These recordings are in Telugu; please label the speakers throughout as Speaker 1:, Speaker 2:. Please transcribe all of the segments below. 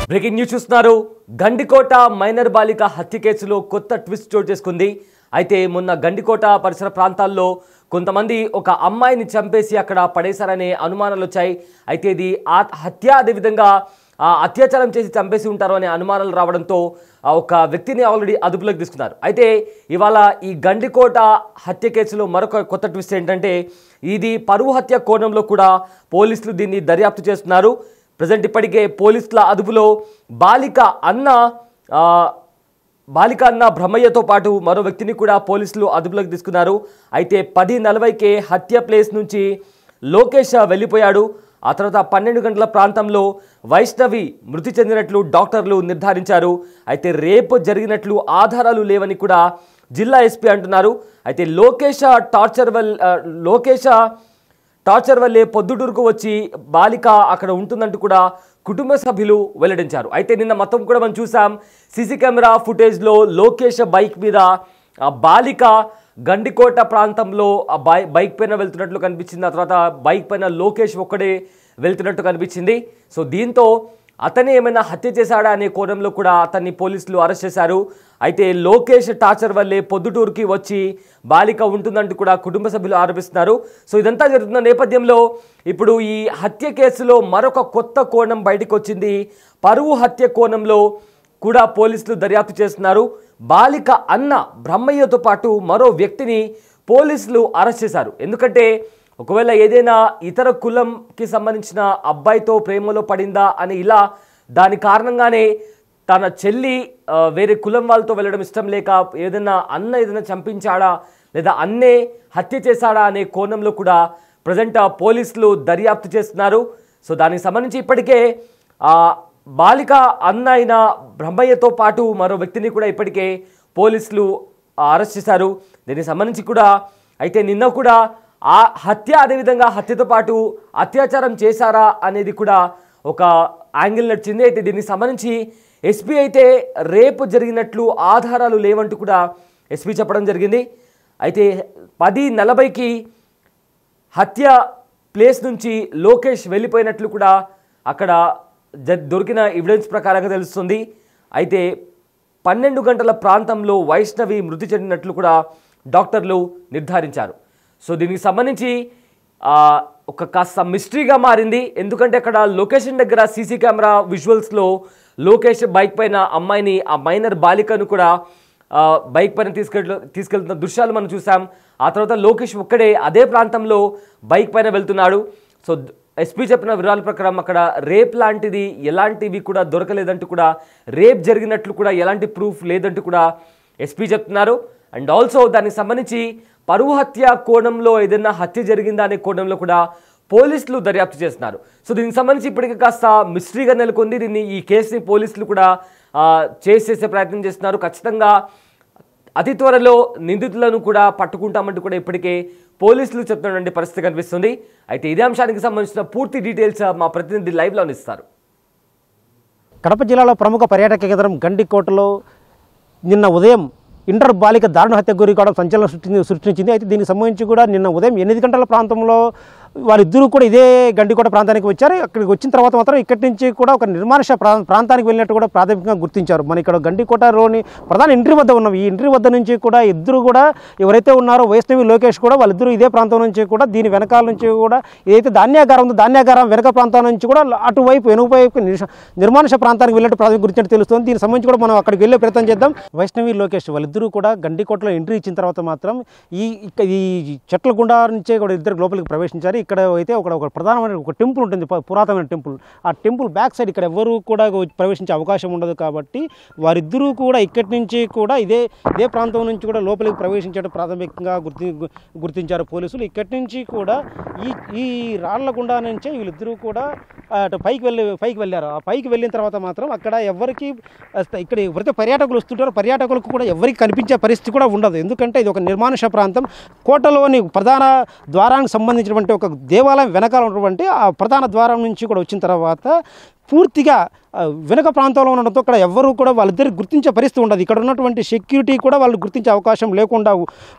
Speaker 1: బ్రేకింగ్ న్యూస్ చూస్తున్నారు. గండికోట మైనర్ బాలిక హత్య కేసులో కొత్త ట్విస్ట్ చోటు చేసుకుంది. అయితే మొన్న గండికోట పరిసర ప్రాంతాల్లో కొంతమంది ఒక అమ్మాయిని చంపేసి అక్కడ పడేశారనే అనుమానాలు వచ్చాయి. అయితే ఇది హత్య, అదేవిధంగా అత్యాచారం చేసి చంపేసి ఉంటారు అనే అనుమానాలు రావడంతో ఒక వ్యక్తిని ఆల్రెడీ అదుపులోకి తీసుకున్నారు. అయితే ఇవాళ ఈ గండికోట హత్య కేసులో మరొక కొత్త ట్విస్ట్ ఏంటంటే ఇది పరువు హత్య కోణంలో కూడా పోలీసులు దీన్ని దర్యాప్తు చేస్తున్నారు. ప్రజెంట్ ఇప్పటికే పోలీసుల అదుపులో బాలిక అన్న బ్రహ్మయ్యతో పాటు మరో వ్యక్తిని కూడా పోలీసులు అదుపులోకి తీసుకున్నారు. అయితే 10:40కే హత్య ప్లేస్ నుంచి లోకేష్ వెళ్ళిపోయాడు. ఆ తర్వాత 12 గంటల ప్రాంతంలో వైష్ణవి మృతి చెందినట్లు డాక్టర్లు నిర్ధారించారు. అయితే రేపు జరిగినట్లు ఆధారాలు లేవని కూడా జిల్లా ఎస్పీ అంటున్నారు. అయితే లోకేష్ టార్చర్ వల్లే పొద్దుటూరుకు వచ్చి బాలిక అక్కడ ఉంటుందంటూ కూడా కుటుంబ సభ్యులు వెల్లడించారు. అయితే నిన్న మొత్తం కూడా మనం చూసాం, సీసీ కెమెరా ఫుటేజ్లో లోకేష్ బైక్ మీద బాలిక గండికోట ప్రాంతంలో బైక్ పైన వెళ్తున్నట్లు కనిపించింది. ఆ తర్వాత బైక్ పైన లోకేష్ ఒక్కడే వెళ్తున్నట్టు కనిపించింది. సో దీంతో అతనే ఏమైనా హత్య చేశాడా అనే కోణంలో కూడా అతన్ని పోలీసులు అరెస్ట్ చేశారు. అయితే లోకేష్ టార్చర్ వల్లే పొద్దుటూరుకి వచ్చి బాలిక ఉంటుందంటూ కూడా కుటుంబ సభ్యులు ఆరోపిస్తున్నారు. సో ఇదంతా జరుగుతున్న నేపథ్యంలో ఇప్పుడు ఈ హత్య కేసులో మరొక కొత్త కోణం బయటకు వచ్చింది. పరువు హత్య కోణంలో కూడా పోలీసులు దర్యాప్తు చేస్తున్నారు. బాలిక అన్న బ్రహ్మయ్యతో పాటు మరో వ్యక్తిని పోలీసులు అరెస్ట్ చేశారు. ఎందుకంటే ఒకవేళ ఏదైనా ఇతర కులంకి సంబంధించిన అబ్బాయితో ప్రేమలో పడిందా అని ఇలా దాని కారణంగానే తన చెల్లి వేరే కులం వాళ్ళతో వెళ్ళడం ఇష్టం లేక ఏదైనా చంపించాడా లేదా అన్నే హత్య చేశాడా అనే కోణంలో కూడా ప్రజెంట్ పోలీసులు దర్యాప్తు చేస్తున్నారు. సో దానికి సంబంధించి ఇప్పటికే బాలిక అన్న అయిన బ్రహ్మయ్యతో పాటు మరో వ్యక్తిని కూడా ఇప్పటికే పోలీసులు అరెస్ట్ చేశారు. దీనికి సంబంధించి కూడా అయితే నిన్న కూడా ఆ హత్య, అదేవిధంగా హత్యతో పాటు అత్యాచారం చేశారా అనేది కూడా ఒక యాంగిల్ నడిచింది. అయితే దీనికి సంబంధించి ఎస్పీ అయితే రేపు జరిగినట్లు ఆధారాలు లేవంటూ కూడా ఎస్పీ చెప్పడం జరిగింది. అయితే 10:40కి హత్య ప్లేస్ నుంచి లోకేష్ వెళ్ళిపోయినట్లు కూడా అక్కడ దొరికిన ఎవిడెన్స్ ప్రకారంగా తెలుస్తుంది. అయితే 12 గంటల ప్రాంతంలో వైష్ణవి మృతి చెందినట్లు కూడా డాక్టర్లు నిర్ధారించారు. సో దీనికి సంబంధించి ఒక కాస్త మిస్టరీగా మారింది. ఎందుకంటే అక్కడ లొకేషన్ దగ్గర సీసీ కెమెరా విజువల్స్లో లోకేష్ బైక్ పైన అమ్మాయిని, ఆ మైనర్ బాలికను కూడా బైక్ పైన తీసుకెళ్తున్న దృశ్యాలు మనం చూసాం. ఆ తర్వాత లోకేష్ ఒక్కడే అదే ప్రాంతంలో బైక్ పైన వెళ్తున్నాడు. సో ఎస్పీ చెప్పిన వివరాల ప్రకారం అక్కడ రేప్ లాంటిది ఎలాంటివి కూడా దొరకలేదంటూ కూడా, రేప్ జరిగినట్లు కూడా ఎలాంటి ప్రూఫ్ లేదంటూ కూడా ఎస్పీ చెప్తున్నారు. అండ్ ఆల్సో దానికి సంబంధించి పరువు హత్య కోణంలో ఏదైనా హత్య జరిగిందా అనే కోణంలో కూడా పోలీసులు దర్యాప్తు చేస్తున్నారు. సో దీనికి సంబంధించి ఇప్పటికీ కాస్త మిస్టరీగా నెలకొంది. ఈ కేసుని పోలీసులు కూడా చేసే ప్రయత్నం చేస్తున్నారు. ఖచ్చితంగా అతి త్వరలో నిందితులను కూడా పట్టుకుంటామంటూ కూడా ఇప్పటికే పోలీసులు చెప్తున్నటువంటి పరిస్థితి కనిపిస్తుంది. అయితే ఇదే అంశానికి సంబంధించిన పూర్తి డీటెయిల్స్ మా ప్రతినిధి లైవ్లో ఇస్తారు.
Speaker 2: కడప జిల్లాలో ప్రముఖ పర్యాటక కేంద్రం గండికోటలో నిన్న ఉదయం ఇంటర్ బాలిక దారుణ హత్య గురి కావడం సంచలనం సృష్టించింది. అయితే దీనికి సంబంధించి కూడా నిన్న ఉదయం 8 గంటల ప్రాంతంలో వారిద్దరూ కూడా ఇదే గండికోట ప్రాంతానికి వచ్చారు. అక్కడికి వచ్చిన తర్వాత మాత్రం ఇక్కడి నుంచి కూడా ఒక నిర్మానుష్య ప్రాంతానికి వెళ్ళినట్టు కూడా ప్రాథమికంగా గుర్తించారు. మన ఇక్కడ గండికోటలోని ప్రధాన ఎంట్రీ వద్ద ఉన్నాం. ఈ ఎంట్రీ వద్ద నుంచి కూడా ఇద్దరు కూడా ఎవరైతే ఉన్నారో వైష్ణవి, లోకేష్ కూడా వాళ్ళిద్దరూ ఇదే ప్రాంతం నుంచి కూడా దీని వెనకాల నుంచి కూడా ఏదైతే ధాన్యాగారం ఉందో ధాన్యాగారం వెనక ప్రాంతం నుంచి కూడా అటువైపు వెనుకవైపు నిర్మానుష్య ప్రాంతానికి వెళ్ళినట్టు ప్రాథమిక గుర్తించి తెలుస్తుంది. దీనికి సంబంధించి కూడా మనం అక్కడికి వెళ్ళే ప్రయత్నం చేద్దాం. వైష్ణవి, లోకేష్ వాళ్ళిద్దరూ కూడా గండికోటలో ఎంట్రీ ఇచ్చిన తర్వాత మాత్రం ఈ చెట్ల గుండా నుంచే కూడా ఇద్దరు లోపలికి ప్రవేశించారు. ఇక్కడ అయితే ఒక ప్రధానమైన ఒక టెంపుల్ ఉంటుంది, పురాతనమైన టెంపుల్. ఆ టెంపుల్ బ్యాక్ సైడ్ ఇక్కడ ఎవరు కూడా ప్రవేశించే అవకాశం ఉండదు. కాబట్టి వారిద్దరూ కూడా ఇక్కడి నుంచి కూడా ఇదే ప్రాంతం నుంచి కూడా లోపలికి ప్రవేశించడం ప్రాథమికంగా గుర్తించారు పోలీసులు. ఇక్కడి నుంచి కూడా ఈ రాళ్ల గుండా నుంచే వీళ్ళిద్దరూ కూడా పైకి వెళ్ళారు. ఆ పైకి వెళ్ళిన తర్వాత మాత్రం అక్కడ ఎవరికి ఇక్కడ ఎవరైతే పర్యాటకులు వస్తుంటారో పర్యాటకులకు కూడా ఎవరికి కనిపించే పరిస్థితి కూడా ఉండదు. ఎందుకంటే ఇది ఒక నిర్మానుష్య ప్రాంతం. కోటలోని ప్రధాన ద్వారానికి సంబంధించినటువంటి ఒక దేవాలయం వెనకాల ఉన్నటువంటి ఆ ప్రధాన ద్వారం నుంచి కూడా వచ్చిన తర్వాత పూర్తిగా వెనుక ప్రాంతంలో ఉండడంతో ఇక్కడ ఎవ్వరూ కూడా వాళ్ళిద్దరికి గుర్తించే పరిస్థితి ఉండదు. ఇక్కడ ఉన్నటువంటి సెక్యూరిటీ కూడా వాళ్ళు గుర్తించే అవకాశం లేకుండా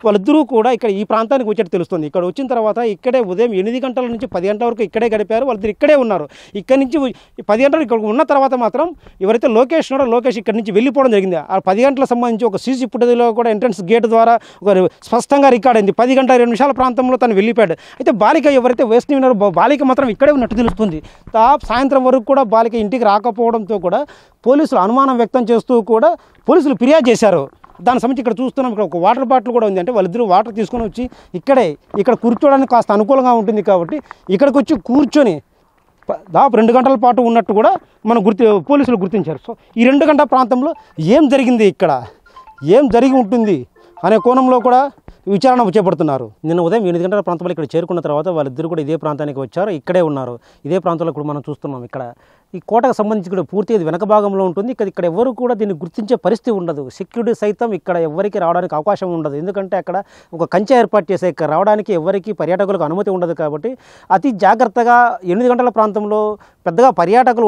Speaker 2: వాళ్ళిద్దరూ కూడా ఇక్కడ ఈ ప్రాంతానికి వచ్చేట్టు తెలుస్తుంది. ఇక్కడ వచ్చిన తర్వాత ఇక్కడే ఉదయం 8 గంటల నుంచి 10 గంటల వరకు ఇక్కడే గడిపారు. వాళ్ళిద్దరు ఇక్కడే ఉన్నారు. ఇక్కడ నుంచి 10 గంటలు ఇక్కడ ఉన్న తర్వాత మాత్రం ఎవరైతే లోకేష్ ఉన్నాడో లోకేష్ ఇక్కడ నుంచి వెళ్ళిపోవడం జరిగింది. ఆ 10 గంటలకు సంబంధించి ఒక సీసీ ఫుటేజ్లో కూడా ఎంట్రన్స్ గేట్ ద్వారా ఒక స్పష్టంగా రికార్డ్ అయింది. 10 గంటల 2 నిమిషాల ప్రాంతంలో తను వెళ్ళిపోయాడు. అయితే బాలిక ఎవరైతే వేస్ట్ ఉన్నారో బాలిక మాత్రం ఇక్కడే ఉన్నట్టు తెలుస్తుంది. సాయంత్రం వరకు కూడా బాలిక ఇంటికి రాకపోవడంతో కూడా పోలీసులు అనుమానం వ్యక్తం చేస్తూ కూడా పోలీసులు ఫిర్యాదు చేశారు. దాని సంబంధించి ఇక్కడ చూస్తున్నాం, ఇక్కడ ఒక వాటర్ బాటిల్ కూడా ఉంది. అంటే వాళ్ళిద్దరూ వాటర్ తీసుకొని వచ్చి ఇక్కడ కూర్చోవడానికి కాస్త అనుకూలంగా ఉంటుంది కాబట్టి ఇక్కడికి వచ్చి కూర్చొని దాదాపు 2 గంటల పాటు ఉన్నట్టు కూడా పోలీసులు గుర్తించారు. సో ఈ 2 గంటల ప్రాంతంలో ఏం జరిగింది, ఇక్కడ ఏం జరిగి ఉంటుంది అనే కోణంలో కూడా విచారణ చేపడుతున్నారు. నిన్న ఉదయం 8 గంటల ప్రాంతంలో ఇక్కడ చేరుకున్న తర్వాత వాళ్ళిద్దరు కూడా ఇదే ప్రాంతానికి వచ్చారు, ఇక్కడే ఉన్నారు. ఇదే ప్రాంతంలో కూడా మనం చూస్తున్నాం. ఇక్కడ ఈ కోటకు సంబంధించి కూడా పూర్తిగా వెనక భాగంలో ఉంటుంది. ఇక్కడ ఎవరు కూడా దీన్ని గుర్తించే పరిస్థితి ఉండదు. సెక్యూరిటీ సైతం ఇక్కడ ఎవరికి రావడానికి అవకాశం ఉండదు. ఎందుకంటే అక్కడ ఒక కంచె ఏర్పాటు చేసే ఇక్కడ రావడానికి ఎవరికి పర్యాటకులకు అనుమతి ఉండదు. కాబట్టి అతి జాగ్రత్తగా 8 గంటల ప్రాంతంలో పెద్దగా పర్యాటకులు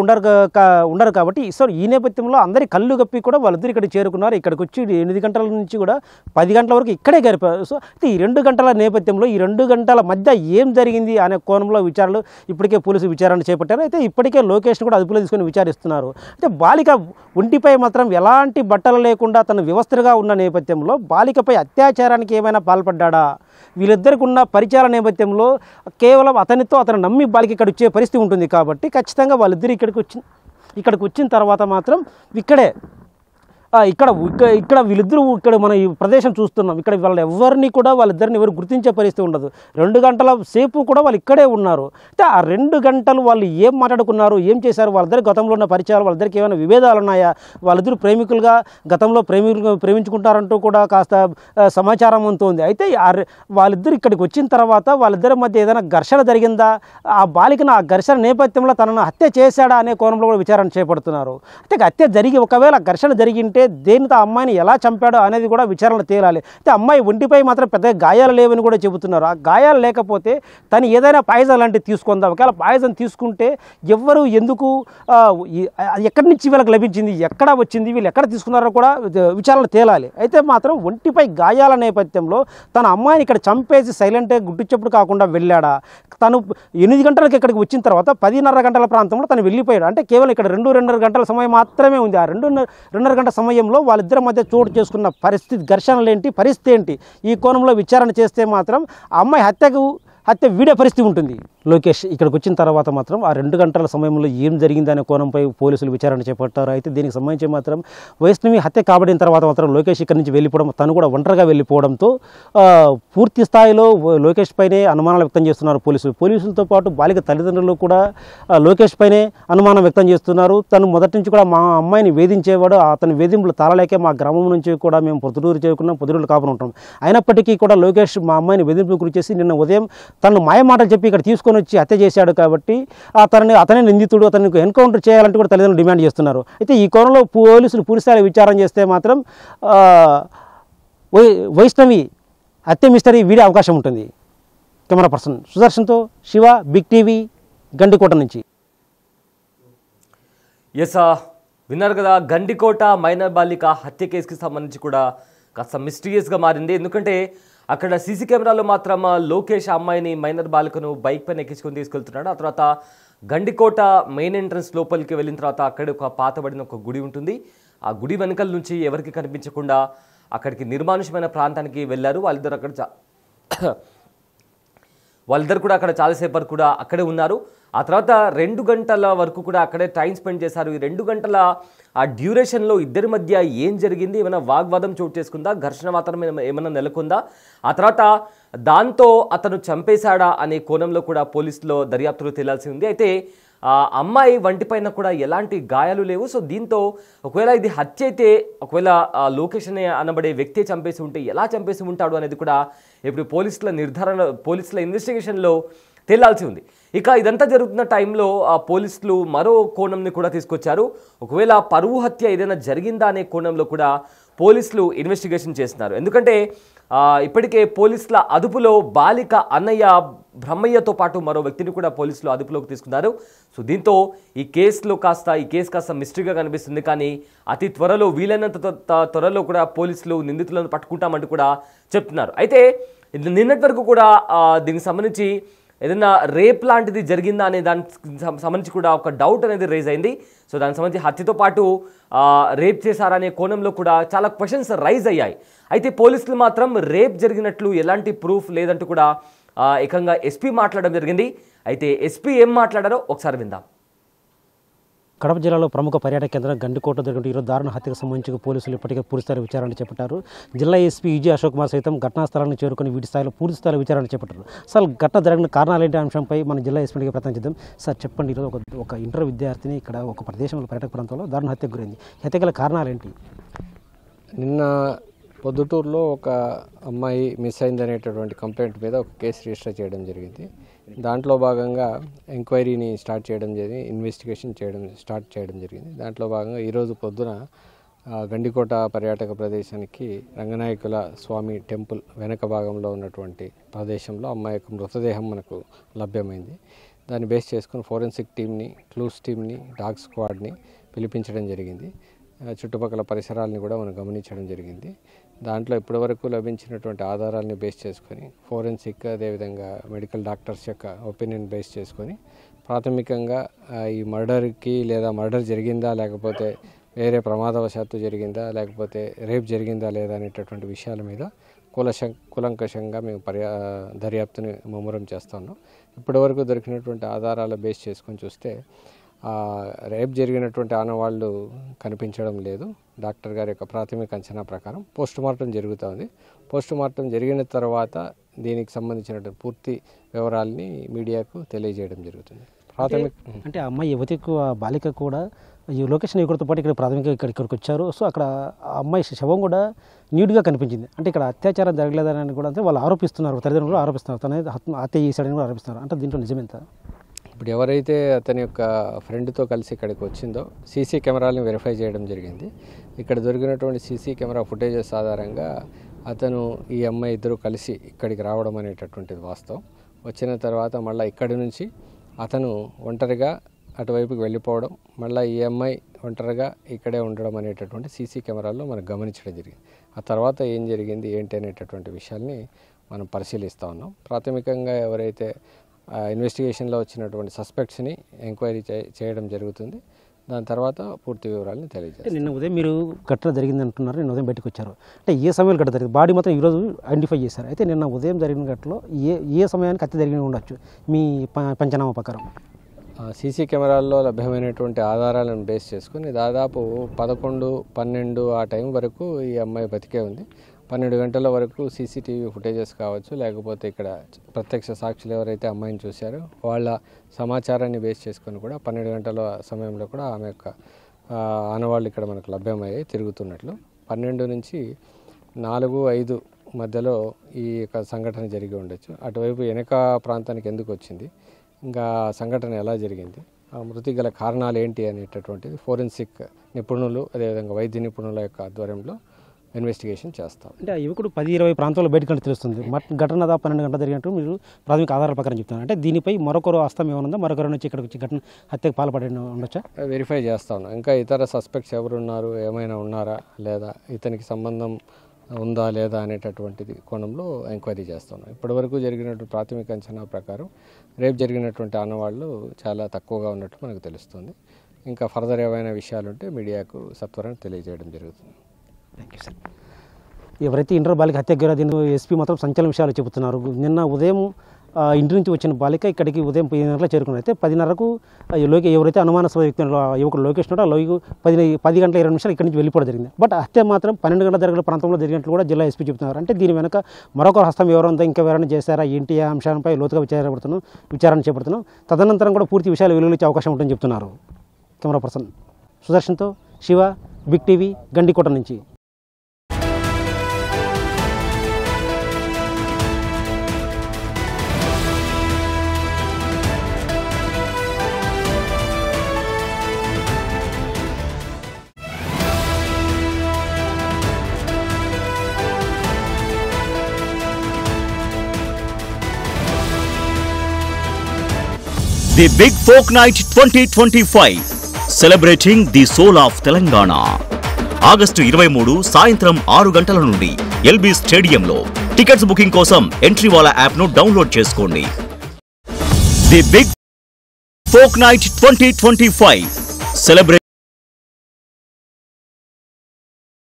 Speaker 2: ఉండరు కాబట్టి సో ఈ నేపథ్యంలో అందరి కళ్ళు గప్పి కూడా వాళ్ళిద్దరు ఇక్కడ చేరుకున్నారు. ఇక్కడికి వచ్చి 8 గంటల నుంచి కూడా 10 గంటల వరకు ఇక్కడే గడిపారు. సో అయితే ఈ 2 గంటల నేపథ్యంలో ఈ 2 గంటల మధ్య ఏం జరిగింది అనే కోణంలో విచారణలు ఇప్పటికే పోలీసులు విచారణ చేపట్టారు. అయితే ఇప్పటికే లోకేష్ కూడా అదుపులో తీసుకొని విచారిస్తున్నారు. అయితే బాలిక ఒంటిపై మాత్రం ఎలాంటి బట్టలు లేకుండా తన వ్యవస్థగా ఉన్న నేపథ్యంలో బాలికపై అత్యాచారానికి ఏమైనా పాల్పడ్డా, వీళ్ళిద్దరికి ఉన్న పరిచయాల నేపథ్యంలో కేవలం అతను నమ్మి బాలిక ఇక్కడ వచ్చే పరిస్థితి ఉంటుంది. కాబట్టి ఖచ్చితంగా వాళ్ళిద్దరు ఇక్కడికి వచ్చిన తర్వాత మాత్రం ఇక్కడ వీళ్ళిద్దరూ ఇక్కడ మన ఈ ప్రదేశం చూస్తున్నాం. ఇక్కడ వాళ్ళిద్దరిని ఎవరు గుర్తించే పరిస్థితి ఉండదు. 2 గంటల సేపు కూడా వాళ్ళు ఇక్కడే ఉన్నారు. అయితే ఆ 2 గంటలు వాళ్ళు ఏం మాట్లాడుకున్నారు, ఏం చేశారు, వాళ్ళిద్దరి గతంలో ఉన్న పరిచయాలు, వాళ్ళిద్దరికి ఏమైనా విభేదాలు ఉన్నాయా, వాళ్ళిద్దరు ప్రేమికులుగా గతంలో ప్రేమించుకుంటారంటూ కూడా కాస్త సమాచారం ఉంటుంది. అయితే వాళ్ళిద్దరు ఇక్కడికి వచ్చిన తర్వాత వాళ్ళిద్దరి మధ్య ఏదైనా ఘర్షణ జరిగిందా, ఆ బాలికను ఆ ఘర్షణ నేపథ్యంలో తనను హత్య చేశాడా అనే కోణంలో కూడా విచారణ చేపడుతున్నారు. అయితే హత్య జరిగి ఒకవేళ ఘర్షణ జరిగింటే దేనితో అమ్మాయిని ఎలా చంపాడో అనేది కూడా విచారణ తేలాలి. అయితే అమ్మాయి ఒంటిపై మాత్రం పెద్దగా గాయాలు లేవని కూడా చెబుతున్నారు. ఆ గాయాలు లేకపోతే తను ఏదైనా పాయిజన్ లాంటివి తీసుకుందాం. ఒకవేళ పాయిజన్ తీసుకుంటే ఎవరు ఎందుకు ఎక్కడి నుంచి వీళ్ళకి లభించింది, ఎక్కడ వచ్చింది, వీళ్ళు ఎక్కడ తీసుకున్నారో కూడా విచారణ తేలాలి. అయితే మాత్రం ఒంటిపై గాయాల నేపథ్యంలో తన అమ్మాయిని ఇక్కడ చంపేసి సైలెంట్గా గుడ్డిచ్చప్పుడు కాకుండా వెళ్ళాడా, తను 8 గంటలకు ఇక్కడికి వచ్చిన తర్వాత 10:30 గంటల ప్రాంతంలో తను వెళ్ళిపోయాడు. అంటే కేవలం ఇక్కడ 2-2.5 గంటల సమయం మాత్రమే ఉంది. ఆ 2.5 గంటల సమయంలో వాళ్ళిద్దరి మధ్య చోటు చేసుకున్న పరిస్థితి పరిస్థితి ఏంటి, ఈ కోణంలో విచారణ చేస్తే మాత్రం ఆ అమ్మాయి హత్య వీడే పరిస్థితి ఉంటుంది. లోకేష్ ఇక్కడికి వచ్చిన తర్వాత మాత్రం ఆ 2 గంటల సమయంలో ఏం జరిగిందనే కోణంపై పోలీసులు విచారణ చేపట్టారు. అయితే దీనికి సంబంధించి మాత్రం వైష్ణవి హత్య కాబడిన తర్వాత మాత్రం లోకేష్ ఇక్కడి నుంచి వెళ్ళిపోవడం, తను కూడా ఒంటరిగా వెళ్ళిపోవడంతో పూర్తి స్థాయిలో లోకేష్ పైనే అనుమానాలు వ్యక్తం చేస్తున్నారు పోలీసులతో పాటు బాలిక తల్లిదండ్రులు కూడా లోకేష్ పైనే అనుమానం వ్యక్తం చేస్తున్నారు. తను మొదటి నుంచి కూడా మా అమ్మాయిని వేధించేవాడు, అతని వేధింపులు తాళలేకే మా గ్రామం నుంచి కూడా మేము పొద్దుటూరు చేరుకున్నాం, పొద్దుటూరు కాపురం ఉంటాం. అయినప్పటికీ కూడా లోకేష్ మా అమ్మాయిని వేధింపులు గురి చేసి నిన్న ఉదయం తను మాయమాటలు చెప్పి ఇక్కడ తీసుకొని వచ్చి హత్య చేశాడు. కాబట్టి అతనే నిందితుడు, అతనికి ఎన్కౌంటర్ చేయాలంటూ కూడా తల్లిదండ్రులు డిమాండ్ చేస్తున్నారు. అయితే ఈ కోణంలో పోలీసులు పూర్తిస్థాయి విచారణ చేస్తే మాత్రం వైష్ణవి హత్య మిస్టరీ వీడే అవకాశం ఉంటుంది. కెమెరా పర్సన్ సుదర్శన్తో శివ, బిగ్ టీవీ, గండికోట నుంచి.
Speaker 1: విన్నారు కదా, గండికోట మైనర్ బాలిక హత్య కేసుకి సంబంధించి కూడా కాస్త మిస్టీరియస్గా మారింది. ఎందుకంటే అక్కడ సీసీ కెమెరాలో మాత్రం లోకేష్ అమ్మాయిని మైనర్ బాలికను బైక్ పైన ఎక్కించుకొని తీసుకెళ్తున్నాడు. ఆ తర్వాత గండికోట మెయిన్ ఎంట్రన్స్ లోపలికి వెళ్ళిన తర్వాత అక్కడ ఒక పాతబడిన ఒక గుడి ఉంటుంది. ఆ గుడి వెనకాల నుంచి ఎవరికి కనిపించకుండా అక్కడికి నిర్మానుష్యమైన ప్రాంతానికి వెళ్ళారు. వాళ్ళిద్దరు కూడా అక్కడ చాలాసేపు వరకు కూడా అక్కడే ఉన్నారు. ఆ తర్వాత 2 గంటల వరకు కూడా అక్కడే టైం స్పెండ్ చేశారు. ఈ 2 గంటల ఆ డ్యూరేషన్లో ఇద్దరి మధ్య ఏం జరిగింది, ఏమైనా వాగ్వాదం చోటు చేసుకుందా, ఘర్షణ వాతావరణం ఏమైనా నెలకొందా, ఆ తర్వాత దాంతో అతను చంపేశాడా అనే కోణంలో కూడా పోలీసులో దర్యాప్తులో తేలాల్సి ఉంది. అయితే అమ్మాయి వంటిపైన కూడా ఎలాంటి గాయాలు లేవు. సో దీంతో ఒకవేళ ఇది హత్య అయితే, ఒకవేళ లోకేష్ అనే అనబడే వ్యక్తి చంపేసి ఉంటే ఎలా చంపేసి ఉంటాడు అనేది కూడా ఇప్పుడు పోలీసుల ఇన్వెస్టిగేషన్లో తేలాల్సి ఉంది. ఇక ఇదంతా జరుగుతున్న టైంలో పోలీసులు మరో కోణంని కూడా తీసుకొచ్చారు. ఒకవేళ పరువు హత్య ఏదైనా జరిగిందా అనే కోణంలో కూడా పోలీసులు ఇన్వెస్టిగేషన్ చేస్తున్నారు. ఎందుకంటే ఇప్పటికే పోలీసుల అదుపులో బాలిక అన్నయ్య బ్రహ్మయ్యతో పాటు మరో వ్యక్తిని కూడా పోలీసులు అదుపులోకి తీసుకున్నారు. సో దీంతో ఈ కేసు కాస్త మిస్టరీగా కనిపిస్తుంది. కానీ అతి త్వరలో వీలైనంత త్వరలో కూడా పోలీసులు నిందితులను పట్టుకుంటామంటూ కూడా చెప్తున్నారు. అయితే నిన్నటి వరకు కూడా దీనికి సంబంధించి ఏదైనా రేప్ లాంటిది జరిగిందా అనే దానికి సంబంధించి కూడా ఒక డౌట్ అనేది రేజ్ అయింది. సో దానికి సంబంధించి హత్యతో పాటు రేప్ చేశారనే కోణంలో కూడా చాలా క్వశ్చన్స్ రైజ్ అయ్యాయి. అయితే పోలీసులు మాత్రం రేప్ జరిగినట్లు ఎలాంటి ప్రూఫ్ లేదంటూ కూడా ఏకంగా ఎస్పీ మాట్లాడడం జరిగింది. అయితే ఎస్పీ ఏం మాట్లాడారో ఒకసారి విందాం.
Speaker 2: కడప జిల్లాలో ప్రముఖ పర్యాటక కేంద్రం గండికోట జరిగిన ఈరోజు దారుణ హత్యకు సంబంధించి పోలీసులు ఇప్పటికే పూర్తిస్థాయి విచారణ చేపట్టారు. జిల్లా ఎస్పీ ఈజీ అశోక్ కుమార్ సైతం ఘటనా స్థలాన్ని చేరుకుని వీటి స్థాయిలో పూర్తిస్థాయిలో విచారణ చేపట్టారు. అసలు ఘటన జరిగిన కారణాలు ఏంటి అంశంపై మన జిల్లా ఎస్పీకి ప్రయత్నిద్దాం. సార్ చెప్పండి, ఈరోజు ఒక ఇంటర్ విద్యార్థిని ఇక్కడ ఒక ప్రదేశంలో పర్యాటక ప్రాంతంలో దారుణ హత్యకు గురైంది. హత్య గల కారణాలు ఏంటి?
Speaker 3: నిన్న పొద్దుటూరులో ఒక అమ్మాయి మిస్ అయిందనేటటువంటి కంప్లైంట్ మీద ఒక కేసు రిజిస్టర్ చేయడం జరిగింది. దాంట్లో భాగంగా ఎంక్వైరీని ఇన్వెస్టిగేషన్ స్టార్ట్ చేయడం జరిగింది. దాంట్లో భాగంగా ఈరోజు పొద్దున గండికోట పర్యాటక ప్రదేశానికి రంగనాయకుల స్వామి టెంపుల్ వెనక భాగంలో ఉన్నటువంటి ప్రదేశంలో అమ్మాయి యొక్క మృతదేహం మనకు లభ్యమైంది. దాన్ని బేస్ చేసుకుని ఫోరెన్సిక్ టీమ్ని, క్లూస్ టీమ్ని, డాగ్ స్క్వాడ్ని పిలిపించడం జరిగింది. చుట్టుపక్కల పరిసరాలని కూడా మనం గమనించడం జరిగింది. దాంట్లో ఇప్పటివరకు లభించినటువంటి ఆధారాలని బేస్ చేసుకొని ఫోరెన్సిక్, అదేవిధంగా మెడికల్ డాక్టర్స్ యొక్క ఒపీనియన్ బేస్ చేసుకొని ప్రాథమికంగా ఈ మర్డర్కి లేదా మర్డర్ జరిగిందా, లేకపోతే వేరే ప్రమాదవశాత్తు జరిగిందా, లేకపోతే రేప్ జరిగిందా లేదా అనేటటువంటి విషయాల మీద కూలంకషంగా మేము దర్యాప్తుని ముమ్మరం చేస్తున్నాం. ఇప్పటివరకు దొరికినటువంటి ఆధారాల బేస్ చేసుకొని చూస్తే రేప్ జరిగినటువంటి ఆనవాళ్ళు కనిపించడం లేదు. డాక్టర్ గారి యొక్క ప్రాథమిక అంచనా ప్రకారం పోస్టుమార్టం జరుగుతుంది. పోస్టుమార్టం జరిగిన తర్వాత దీనికి సంబంధించినటువంటి పూర్తి వివరాలని మీడియాకు తెలియజేయడం జరుగుతుంది.
Speaker 2: అంటే అమ్మాయి యువతికి బాలిక కూడా ఈ లొకేషన్ ఇక్కడితో పాటు ఇక్కడ ప్రాథమికంగా ఇక్కడికి వచ్చారు. సో అక్కడ ఆ అమ్మాయి శవం కూడా నీట్గా కనిపించింది. అంటే ఇక్కడ అత్యాచారం జరగలేదని కూడా అంటే వాళ్ళు ఆరోపిస్తున్నారు, తల్లిదండ్రులు ఆరోపిస్తున్నారు, తన హత్య చేశాడని కూడా ఆరోపిస్తున్నారు. అంటే దీంట్లో నిజమేంత?
Speaker 3: ఇప్పుడు ఎవరైతే అతని యొక్క ఫ్రెండ్తో కలిసి ఇక్కడికి వచ్చిందో సీసీ కెమెరాలను వెరిఫై చేయడం జరిగింది. ఇక్కడ దొరికినటువంటి సీసీ కెమెరా ఫుటేజెస్ ఆధారంగా అతను ఈ అమ్మాయి ఇద్దరు కలిసి ఇక్కడికి రావడం అనేటటువంటిది వాస్తవం. వచ్చిన తర్వాత మళ్ళీ ఇక్కడి నుంచి అతను ఒంటరిగా అటువైపుకి వెళ్ళిపోవడం, మళ్ళీ ఈ అమ్మాయి ఒంటరిగా ఇక్కడే ఉండడం అనేటటువంటి సీసీ కెమెరాల్లో మనకు గమనించడం జరిగింది. ఆ తర్వాత ఏం జరిగింది ఏంటి అనేటటువంటి విషయాల్ని మనం పరిశీలిస్తూ ఉన్నాం. ప్రాథమికంగా ఎవరైతే ఇన్వెస్టిగేషన్లో వచ్చినటువంటి సస్పెక్ట్స్ని ఎంక్వైరీ చేయడం జరుగుతుంది. దాని తర్వాత పూర్తి వివరాలను తెలియజేస్తారు.
Speaker 2: నిన్న ఉదయం మీరు ఘటన జరిగింది అంటున్నారు, నిన్న ఉదయం బయటకు వచ్చారు. అంటే ఏ సమయంలో ఘటన జరిగింది? బాడీ మాత్రం ఈరోజు ఐడెంటిఫై చేశారు. అయితే నిన్న ఉదయం జరిగిన ఘటనలో ఏ సమయానికి హత్య జరిగి ఉండొచ్చు మీ పంచనామా ప్రకారం?
Speaker 3: సీసీ కెమెరాల్లో లభ్యమైనటువంటి ఆధారాలను బేస్ చేసుకుని దాదాపు 11, 12 ఆ టైం వరకు ఈ అమ్మాయి బతికే ఉంది. 12 గంటల వరకు సీసీటీవీ ఫుటేజెస్ కావచ్చు, లేకపోతే ఇక్కడ ప్రత్యక్ష సాక్షులు ఎవరైతే అమ్మాయిని చూశారో వాళ్ళ సమాచారాన్ని బేస్ చేసుకొని కూడా 12 గంటల సమయంలో కూడా ఆమె యొక్క ఆనవాళ్ళు ఇక్కడ మనకు లభ్యమయ్యాయి తిరుగుతున్నట్లు. 12 నుంచి 4, 5 మధ్యలో ఈ యొక్క సంఘటన జరిగి ఉండొచ్చు. అటువైపు వెనక ప్రాంతానికి ఎందుకు వచ్చింది, ఇంకా సంఘటన ఎలా జరిగింది, మృతి గల కారణాలు ఏంటి అనేటటువంటిది ఫోరెన్సిక్ నిపుణులు, అదేవిధంగా వైద్య నిపుణుల యొక్క ఆధ్వర్యంలో ఇన్వెస్టిగేషన్ చేస్తాం.
Speaker 2: అంటే ఆ యువకుడు 10-20 ప్రాంతాల్లో బయటకు తెలుస్తుంది. ఘటన 12 గంటలు జరిగినట్టు మీరు ప్రాథమిక ఆధారాల ప్రకారం చెప్తున్నారు. అంటే దీనిపై మరొకరు హస్తం ఏమైనా ఉందా? మరొకరు నుంచి ఇక్కడికి వచ్చి ఘటన హత్యకు పాల్పడి ఉండొచ్చా?
Speaker 3: వెరిఫై చేస్తా ఉన్నాం. ఇంకా ఇతర సస్పెక్ట్స్ ఎవరున్నారు, ఏమైనా ఉన్నారా లేదా, ఇతనికి సంబంధం ఉందా లేదా అనేటటువంటిది కోణంలో ఎంక్వైరీ చేస్తున్నాం. ఇప్పటివరకు జరిగినటువంటి ప్రాథమిక అంచనా ప్రకారం రేపు జరిగినటువంటి ఆనవాళ్ళు చాలా తక్కువగా ఉన్నట్టు మనకు తెలుస్తుంది. ఇంకా ఫర్దర్ ఏమైనా విషయాలు ఉంటే మీడియాకు సత్వరం తెలియజేయడం జరుగుతుంది.
Speaker 2: Thank you sir. ఎవరైతే ఇంటర్ బాలిక హత్య గురైందో దీని ఎస్పీ మాత్రం సంచలన విషయాలు చెబుతున్నారు. నిన్న ఉదయం ఇంటి నుంచి వచ్చిన బాలిక ఇక్కడికి ఉదయం 10 గంటలకు చేరుకున్నారు. అయితే 10:30కు ఎవరైతే అనుమానాస్పద వ్యక్తి యువకుడు లోకేష్ ఉన్నాడో 10 గంటల 20 నిమిషాలు ఇక్కడి నుంచి వెళ్ళిపోవడం జరిగింది. బట్ హత్య మాత్రం 12 గంటల జరిగిన ప్రాంతంలో జరిగినట్లు కూడా జిల్లా ఎస్పీ చెబుతున్నారు. అంటే దీని వెనక మరొక హస్తం ఎవరంతా ఇంకా ఎవరైనా చేశారా ఏంటి ఆ అంశాలపై లోతుగా విచారణ చేపడుతున్నాం. తదనంతరం కూడా పూర్తి విషయాలు వెలువరించే అవకాశం ఉంటుందని చెప్తున్నారు. కెమెరా పర్సన్ సుదర్శన్తో శివ, బిగ్ టీవీ, గండికోట నుంచి.
Speaker 4: The big folk night 2025 celebrating the soul of Telangana. August 23 సాయంత్రం 6 గంటల నుండి ఎల్బీ స్టేడియంలో. టికెట్స్ బుకింగ్ కోసం ఎంట్రీవాలా యాప్ను డౌన్లోడ్ చేసుకోండి. The big folk night 2025 celebrate